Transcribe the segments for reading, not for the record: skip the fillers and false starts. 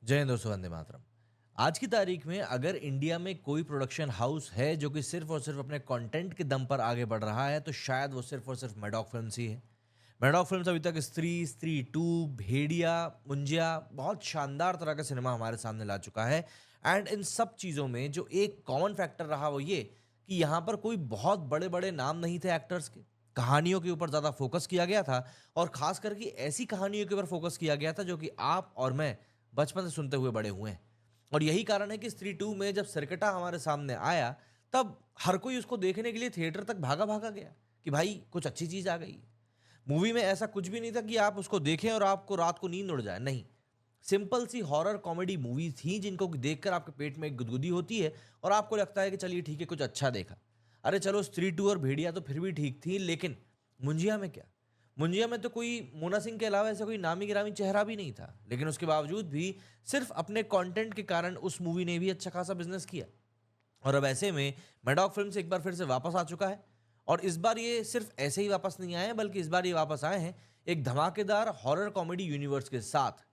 जय हिंद दोस्तों, वंदे मातरम। आज की तारीख में अगर इंडिया में कोई प्रोडक्शन हाउस है जो कि सिर्फ और सिर्फ अपने कंटेंट के दम पर आगे बढ़ रहा है तो शायद वो सिर्फ और सिर्फ मैडॉक फिल्म्स ही है। मैडॉक फिल्म्स अभी तक स्त्री, स्त्री टू, भेड़िया, मुंजिया बहुत शानदार तरह का सिनेमा हमारे सामने ला चुका है। एंड इन सब चीज़ों में जो एक कॉमन फैक्टर रहा वो ये कि यहाँ पर कोई बहुत बड़े बड़े नाम नहीं थे एक्टर्स के। कहानियों के ऊपर ज़्यादा फोकस किया गया था और खास करके ऐसी कहानियों के ऊपर फोकस किया गया था जो कि आप और मैं बचपन से सुनते हुए बड़े हुए हैं। और यही कारण है कि स्त्री टू में जब सिरकटा हमारे सामने आया तब हर कोई उसको देखने के लिए थिएटर तक भागा भागा गया कि भाई कुछ अच्छी चीज आ गई। मूवी में ऐसा कुछ भी नहीं था कि आप उसको देखें और आपको रात को नींद उड़ जाए, नहीं। सिंपल सी हॉरर कॉमेडी मूवी थी जिनको देखकर आपके पेट में एक गुदगुदी होती है और आपको लगता है कि चलिए ठीक है, कुछ अच्छा देखा। अरे चलो, स्त्री टू और भेड़िया तो फिर भी ठीक थी, लेकिन मुंजिया में क्या? मुंजिया में तो कोई मोना सिंह के अलावा ऐसा कोई नामी गिरामी चेहरा भी नहीं था, लेकिन उसके बावजूद भी सिर्फ अपने कंटेंट के कारण उस मूवी ने भी अच्छा खासा बिजनेस किया। और अब ऐसे में मैडॉक फिल्म्स एक बार फिर से वापस आ चुका है। और इस बार ये सिर्फ ऐसे ही वापस नहीं आए हैं, बल्कि इस बार ये वापस आए हैं एक धमाकेदार हॉरर कॉमेडी यूनिवर्स के साथ।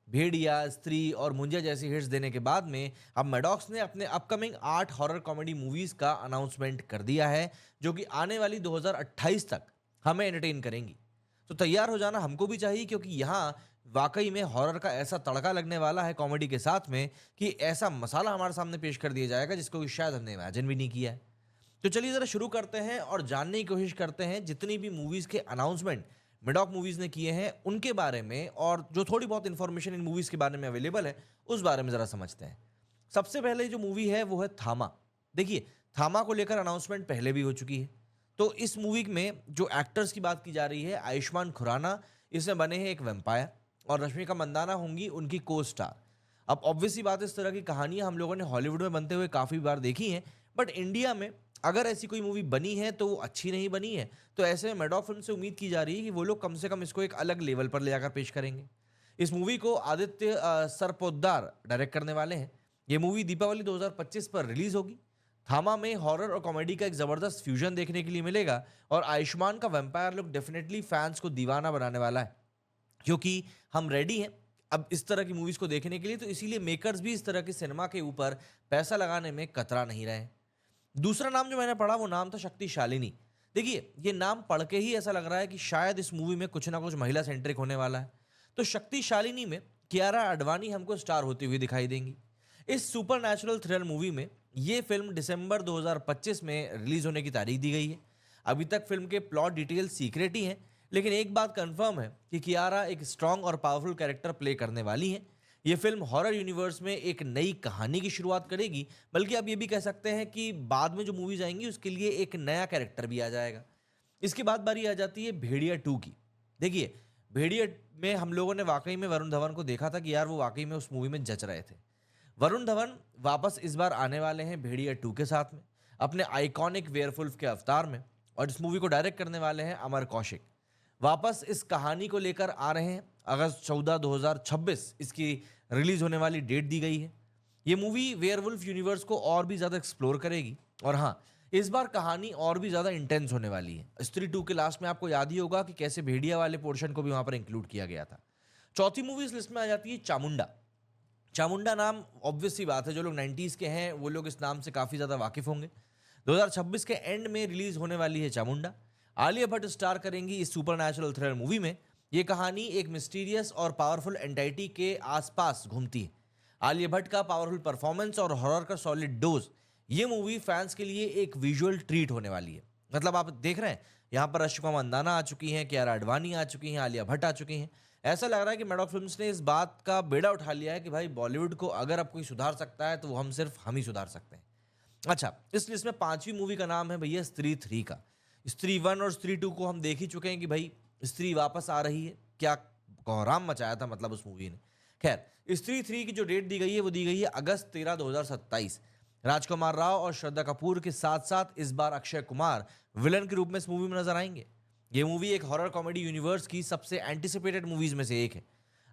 भेड़िया, स्त्री और मुंजिया जैसी हिट्स देने के बाद में अब मैडॉक्स ने अपने अपकमिंग 8 हॉरर कॉमेडी मूवीज का अनाउंसमेंट कर दिया है, जो कि आने वाली 2028 तक हमें एंटरटेन करेंगी। तो तैयार हो जाना हमको भी चाहिए, क्योंकि यहाँ वाकई में हॉरर का ऐसा तड़का लगने वाला है कॉमेडी के साथ में कि ऐसा मसाला हमारे सामने पेश कर दिया जाएगा जिसको कि शायद हमने इमेजिन भी नहीं किया है। तो चलिए ज़रा शुरू करते हैं और जानने की कोशिश करते हैं जितनी भी मूवीज़ के अनाउंसमेंट मिडॉक मूवीज़ ने किए हैं उनके बारे में, और जो थोड़ी बहुत इन्फॉर्मेशन इन मूवीज़ के बारे में अवेलेबल है उस बारे में ज़रा समझते हैं। सबसे पहले जो मूवी है वो है थामा। देखिए, थामा को लेकर अनाउंसमेंट पहले भी हो चुकी है। तो इस मूवी में जो एक्टर्स की बात की जा रही है, आयुष्मान खुराना इसमें बने हैं एक वेम्पायर और रश्मिका मंदाना होंगी उनकी को स्टार। अब ऑब्वियस सी बात है, इस तरह की कहानियां हम लोगों ने हॉलीवुड में बनते हुए काफ़ी बार देखी हैं, बट इंडिया में अगर ऐसी कोई मूवी बनी है तो वो अच्छी नहीं बनी है। तो ऐसे में मैडॉक फिल्म से उम्मीद की जा रही है कि वो लोग कम से कम इसको एक अलग लेवल पर ले जाकर पेश करेंगे। इस मूवी को आदित्य सरपोद्दार डायरेक्ट करने वाले हैं। ये मूवी दीपावली 2025 पर रिलीज होगी। थामा में हॉरर और कॉमेडी का एक ज़बरदस्त फ्यूजन देखने के लिए मिलेगा और आयुष्मान का वैम्पायर लुक डेफिनेटली फैंस को दीवाना बनाने वाला है, क्योंकि हम रेडी हैं अब इस तरह की मूवीज़ को देखने के लिए। तो इसीलिए मेकर्स भी इस तरह के सिनेमा के ऊपर पैसा लगाने में कतरा नहीं रहे। दूसरा नाम जो मैंने पढ़ा वो नाम था शक्ति शालिनी। देखिए, ये नाम पढ़ के ही ऐसा लग रहा है कि शायद इस मूवी में कुछ ना कुछ महिला सेंट्रिक होने वाला है। तो शक्ति शालिनी में कियारा आडवाणी हमको स्टार होती हुई दिखाई देंगी। इस सुपर नेचुरल थ्रिलर मूवी में ये फिल्म दिसंबर 2025 में रिलीज होने की तारीख दी गई है। अभी तक फिल्म के प्लॉट डिटेल सीक्रेट ही हैं, लेकिन एक बात कंफर्म है कि कियारा एक स्ट्रॉन्ग और पावरफुल कैरेक्टर प्ले करने वाली हैं। ये फिल्म हॉरर यूनिवर्स में एक नई कहानी की शुरुआत करेगी, बल्कि आप ये भी कह सकते हैं कि बाद में जो मूवीज आएंगी उसके लिए एक नया कैरेक्टर भी आ जाएगा। इसके बाद बारी आ जाती है भेड़िया 2 की। देखिए, भेड़िया में हम लोगों ने वाकई में वरुण धवन को देखा था कि यार वो वाकई में उस मूवी में जच रहे थे। वरुण धवन वापस इस बार आने वाले हैं भेड़िया 2 के साथ में, अपने आइकॉनिक वेयरवुल्फ के अवतार में, और इस मूवी को डायरेक्ट करने वाले हैं अमर कौशिक। वापस इस कहानी को लेकर आ रहे हैं। अगस्त 14 2026 इसकी रिलीज होने वाली डेट दी गई है। ये मूवी वेयरवुल्फ यूनिवर्स को और भी ज़्यादा एक्सप्लोर करेगी, और हाँ, इस बार कहानी और भी ज़्यादा इंटेंस होने वाली है। स्त्री 2 के लास्ट में आपको याद ही होगा कि कैसे भेड़िया वाले पोर्शन को भी वहाँ पर इंक्लूड किया गया था। चौथी मूवी इस लिस्ट में आ जाती है चामुंडा। चामुंडा नाम ऑब्वियस सी बात है, जो लोग 90s के हैं वो लोग इस नाम से काफ़ी ज़्यादा वाकिफ होंगे। 2026 के एंड में रिलीज होने वाली है चामुंडा। आलिया भट्ट स्टार करेंगी इस सुपर नेचुरल थ्रिलर मूवी में। ये कहानी एक मिस्टीरियस और पावरफुल एंटाइटी के आसपास घूमती है। आलिया भट्ट का पावरफुल परफॉर्मेंस और हॉरर का सॉलिड डोज, ये मूवी फैंस के लिए एक विजुअल ट्रीट होने वाली है। मतलब आप देख रहे हैं, यहाँ पर रश्मिका मंदाना आ चुकी हैं, कियारा आडवाणी आ चुकी हैं, आलिया भट्ट आ चुकी हैं। ऐसा लग रहा है कि मैडॉक फिल्म्स ने इस बात का बेड़ा उठा लिया है कि भाई बॉलीवुड को अगर अब कोई सुधार सकता है तो वो हम ही सुधार सकते हैं। अच्छा, इस लिस्ट में पांचवी मूवी का नाम है भैया स्त्री 3 का। स्त्री 1 और स्त्री 2 को हम देख ही चुके हैं कि भाई स्त्री वापस आ रही है। क्या कोहराम मचाया था मतलब उस मूवी ने। खैर, स्त्री 3 की जो डेट दी गई है वो दी गई है अगस्त 13 2027। राजकुमार राव और श्रद्धा कपूर के साथ साथ इस बार अक्षय कुमार विलन के रूप में इस मूवी में नजर आएंगे। ये मूवी एक हॉरर कॉमेडी यूनिवर्स की सबसे एंटिसिपेटेड मूवीज में से एक है।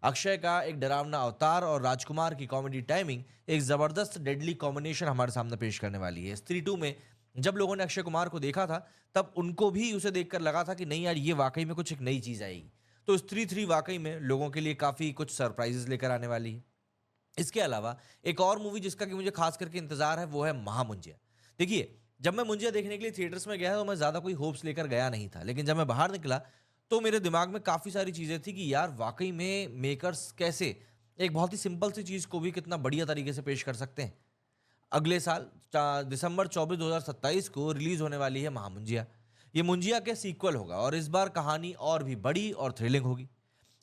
अक्षय का एक डरावना अवतार और राजकुमार की कॉमेडी टाइमिंग एक जबरदस्त डेडली कॉम्बिनेशन हमारे सामने पेश करने वाली है। स्त्री 2 में जब लोगों ने अक्षय कुमार को देखा था तब उनको भी उसे देखकर लगा था कि नहीं यार, ये वाकई में कुछ एक नई चीज आएगी। तो स्त्री 3 वाकई में लोगों के लिए काफी कुछ सरप्राइजेस लेकर आने वाली है। इसके अलावा एक और मूवी जिसका कि मुझे खास करके इंतजार है वो है महामुंजिया। देखिए, जब मैं मुंजिया देखने के लिए थिएटर्स में गया तो मैं ज़्यादा कोई होप्स लेकर गया नहीं था। लेकिन जब मैं बाहर निकला तो मेरे दिमाग में काफ़ी सारी चीज़ें थी कि यार वाक़ई में मेकर्स कैसे एक बहुत ही सिंपल सी चीज़ को भी कितना बढ़िया तरीके से पेश कर सकते हैं। अगले साल दिसंबर 24 2027 को रिलीज़ होने वाली है महामुंजिया। ये मुंजिया के सीक्वल होगा और इस बार कहानी और भी बड़ी और थ्रिलिंग होगी।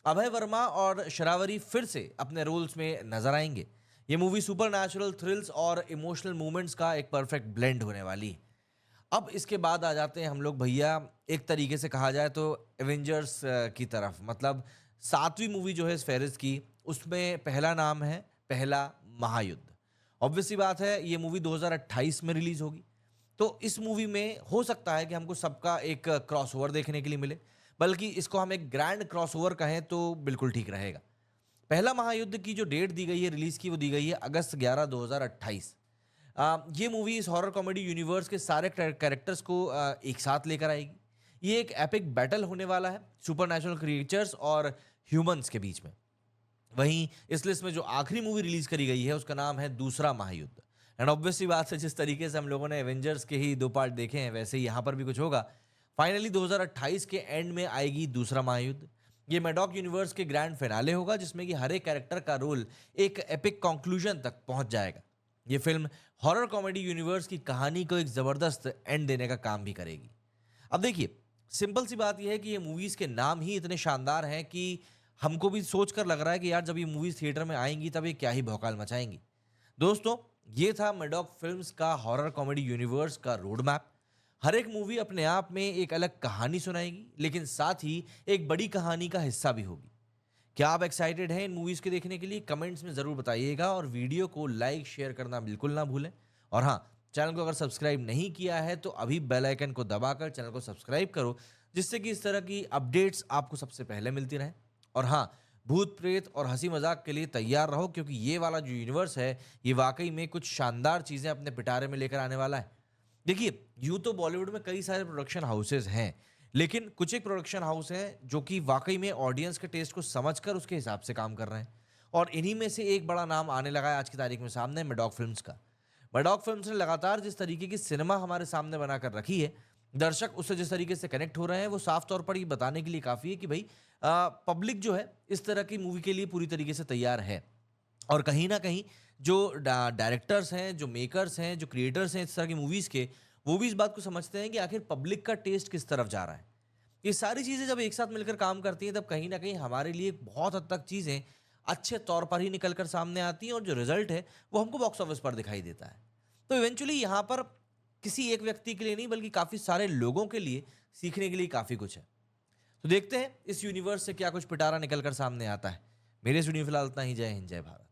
अभय वर्मा और शरावरी फिर से अपने रोल्स में नजर आएंगे। ये मूवी सुपरनैचुरल थ्रिल्स और इमोशनल मूवमेंट्स का एक परफेक्ट ब्लेंड होने वाली है। अब इसके बाद आ जाते हैं हम लोग भैया, एक तरीके से कहा जाए तो एवेंजर्स की तरफ, मतलब सातवीं मूवी जो है इस फेरिस की, उसमें पहला नाम है पहला महायुद्ध। ऑब्वियस सी बात है ये मूवी 2028 में रिलीज होगी। तो इस मूवी में हो सकता है कि हमको सबका एक क्रॉसओवर देखने के लिए मिले, बल्कि इसको हम एक ग्रैंड क्रॉसओवर कहें तो बिल्कुल ठीक रहेगा। पहला महायुद्ध की जो डेट दी गई है रिलीज की, वो दी गई है अगस्त 11 2028। ये मूवी इस हॉरर कॉमेडी यूनिवर्स के सारे कैरेक्टर्स को एक साथ लेकर आएगी। ये एक एपिक बैटल होने वाला है सुपरनैचुरल क्रिएचर्स और ह्यूमंस के बीच में। वहीं इस लिस्ट में जो आखिरी मूवी रिलीज करी गई है उसका नाम है दूसरा महायुद्ध। एंड ऑब्वियस सी बात है, जिस तरीके से हम लोगों ने एवेंजर्स के ही 2 पार्ट देखे हैं वैसे ही यहाँ पर भी कुछ होगा। फाइनली 2028 के एंड में आएगी दूसरा महायुद्ध। ये मैडॉक यूनिवर्स के ग्रैंड फिनाले होगा जिसमें कि हर एक कैरेक्टर का रोल एक एपिक कंक्लूजन तक पहुंच जाएगा। ये फिल्म हॉरर कॉमेडी यूनिवर्स की कहानी को एक जबरदस्त एंड देने का काम भी करेगी। अब देखिए, सिंपल सी बात यह है कि ये मूवीज के नाम ही इतने शानदार हैं कि हमको भी सोच कर लग रहा है कि यार जब ये मूवीज थिएटर में आएंगी तब ये क्या ही भौकाल मचाएंगी। दोस्तों, ये था मैडॉक फिल्म्स का हॉरर कॉमेडी यूनिवर्स का रोड मैप। हर एक मूवी अपने आप में एक अलग कहानी सुनाएगी, लेकिन साथ ही एक बड़ी कहानी का हिस्सा भी होगी। क्या आप एक्साइटेड हैं इन मूवीज के देखने के लिए? कमेंट्स में जरूर बताइएगा और वीडियो को लाइक शेयर करना बिल्कुल ना भूलें। और हाँ, चैनल को अगर सब्सक्राइब नहीं किया है तो अभी बेल आइकन को दबाकर चैनल को सब्सक्राइब करो, जिससे कि इस तरह की अपडेट्स आपको सबसे पहले मिलती रहें। और हाँ, भूत प्रेत और हंसी मजाक के लिए तैयार रहो, क्योंकि ये वाला जो यूनिवर्स है ये वाकई में कुछ शानदार चीजें अपने पिटारे में लेकर आने वाला है। देखिए, यूं तो बॉलीवुड में कई सारे प्रोडक्शन हाउसेज हैं, लेकिन कुछ एक प्रोडक्शन हाउस हैं जो कि वाकई में ऑडियंस के टेस्ट को समझकर उसके हिसाब से काम कर रहे हैं। और इन्हीं में से एक बड़ा नाम आने लगा है आज की तारीख में सामने, मैडॉक फिल्म्स का। मैडॉक फिल्म्स ने लगातार जिस तरीके की सिनेमा हमारे सामने बनाकर रखी है, दर्शक उससे जिस तरीके से कनेक्ट हो रहे हैं, वो साफ तौर पर ये बताने के लिए काफ़ी है कि भाई पब्लिक जो है इस तरह की मूवी के लिए पूरी तरीके से तैयार है। और कहीं ना कहीं जो डायरेक्टर्स हैं, जो मेकर्स हैं, जो क्रिएटर्स हैं इस तरह की मूवीज़ के, वो भी इस बात को समझते हैं कि आखिर पब्लिक का टेस्ट किस तरफ जा रहा है। ये सारी चीज़ें जब एक साथ मिलकर काम करती हैं तब कहीं ना कहीं हमारे लिए बहुत हद तक चीज़ें अच्छे तौर पर ही निकल कर सामने आती हैं और जो रिजल्ट है वो हमको बॉक्स ऑफिस पर दिखाई देता है। तो इवेंचुअली यहाँ पर किसी एक व्यक्ति के लिए नहीं बल्कि काफ़ी सारे लोगों के लिए सीखने के लिए काफ़ी कुछ है। तो देखते हैं इस यूनिवर्स से क्या कुछ पिटारा निकल कर सामने आता है। मेरे स्टूडियो फिलहाल इतना ही। जय हिंद, जय भारत।